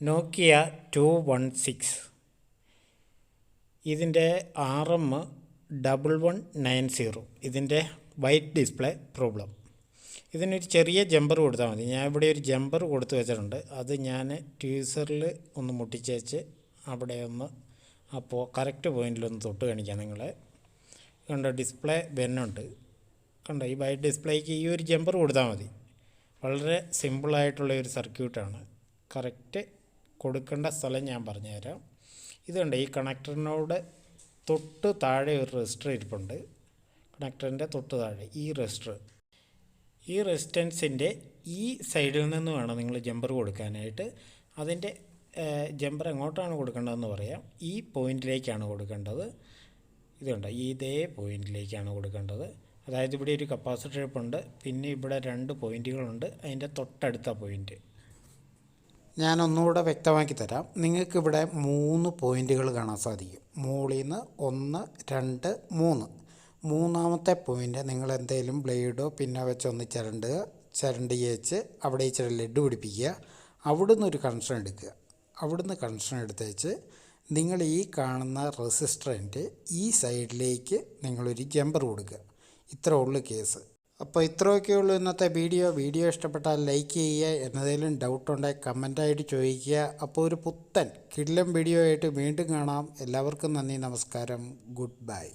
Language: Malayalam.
നോക്കിയ 216 ഇതിൻ്റെ Rm-1190 ഇതിൻ്റെ വൈറ്റ് ഡിസ്പ്ലേ പ്രോബ്ലം. ഇതിനൊരു ചെറിയ ജമ്പർ കൊടുത്താൽ മതി. ഞാൻ ഇവിടെ ഒരു ജമ്പർ കൊടുത്ത് വെച്ചിട്ടുണ്ട്. അത് ഞാൻ ട്യൂസറിൽ ഒന്ന് മുട്ടിച്ചേച്ച് അവിടെ ഒന്ന് അപ്പോൾ കറക്റ്റ് പോയിൻറ്റിലൊന്ന് തൊട്ട് കാണിക്കാം നിങ്ങളെ. കണ്ടോ, ഡിസ്പ്ലേ ബെന്നുണ്ട്. കണ്ടോ, ഈ വൈറ്റ് ഡിസ്പ്ലേക്ക് ഈ ഒരു ജമ്പർ കൊടുത്താൽ മതി. വളരെ സിമ്പിളായിട്ടുള്ള ഒരു സർക്യൂട്ടാണ്. കറക്റ്റ് കൊടുക്കേണ്ട സ്ഥലം ഞാൻ പറഞ്ഞുതരാം. ഇതുണ്ട്, ഈ കണക്ടറിനോട് തൊട്ട് താഴെ ഒരു റെസിസ്റ്റർ ഇരിപ്പുണ്ട്. കണക്ടറിൻ്റെ തൊട്ട് താഴെ ഈ റെസിസ്റ്റർ, ഈ റെസിസ്റ്റൻസിൻ്റെ ഈ സൈഡിൽ നിന്ന് വേണം നിങ്ങൾ ജമ്പർ കൊടുക്കാനായിട്ട്. അതിൻ്റെ ജമ്പർ എങ്ങോട്ടാണ് കൊടുക്കേണ്ടതെന്ന് പറയാം. ഈ പോയിൻറ്റിലേക്കാണ് കൊടുക്കേണ്ടത്. ഇതുണ്ട്, ഇതേ പോയിൻറ്റിലേക്കാണ് കൊടുക്കേണ്ടത്. അതായത് ഇവിടെ ഒരു കപ്പാസിറ്റർ ഇരിപ്പുണ്ട്, പിന്നെ ഇവിടെ 2 പോയിൻറ്റുകളുണ്ട്, അതിൻ്റെ തൊട്ടടുത്ത പോയിൻറ്റ്. ഞാനൊന്നുകൂടെ വ്യക്തമാക്കി തരാം. നിങ്ങൾക്കിവിടെ 3 പോയിൻറ്റുകൾ കാണാൻ സാധിക്കും. മുകളിൽ നിന്ന് 1, 2, 3. മൂന്നാമത്തെ പോയിൻ്റ് നിങ്ങൾ എന്തെങ്കിലും ബ്ലേഡോ പിന്നെ വെച്ചൊന്ന് ചിരണ്ടി വെച്ച് അവിടെ ഇച്ചിരി ലെഡ് പിടിപ്പിക്കുക. അവിടുന്ന് ഒരു കണക്ഷൻ എടുക്കുക. അവിടുന്ന് കണക്ഷൻ എടുത്തേച്ച് നിങ്ങൾ ഈ കാണുന്ന റെസിസ്റ്ററിൻ്റെ ഈ സൈഡിലേക്ക് നിങ്ങളൊരു ജമ്പർ കൊടുക്കുക. ഇത്രേ ഉള്ളൂ കേസ്. അപ്പോൾ ഇത്രയൊക്കെ ഉള്ളൂ ഇന്നത്തെ വീഡിയോ ഇഷ്ടപ്പെട്ടാൽ ലൈക്ക് ചെയ്യുക. എന്നതെങ്കിലും ഡൗട്ട് ഉണ്ടെങ്കിൽ കമൻറ്റായിട്ട് ചോദിക്കുക. അപ്പോൾ ഒരു പുത്തൻ കിടിലൻ വീഡിയോ ആയിട്ട് വീണ്ടും കാണാം. എല്ലാവർക്കും നന്ദി, നമസ്കാരം, ഗുഡ് ബൈ.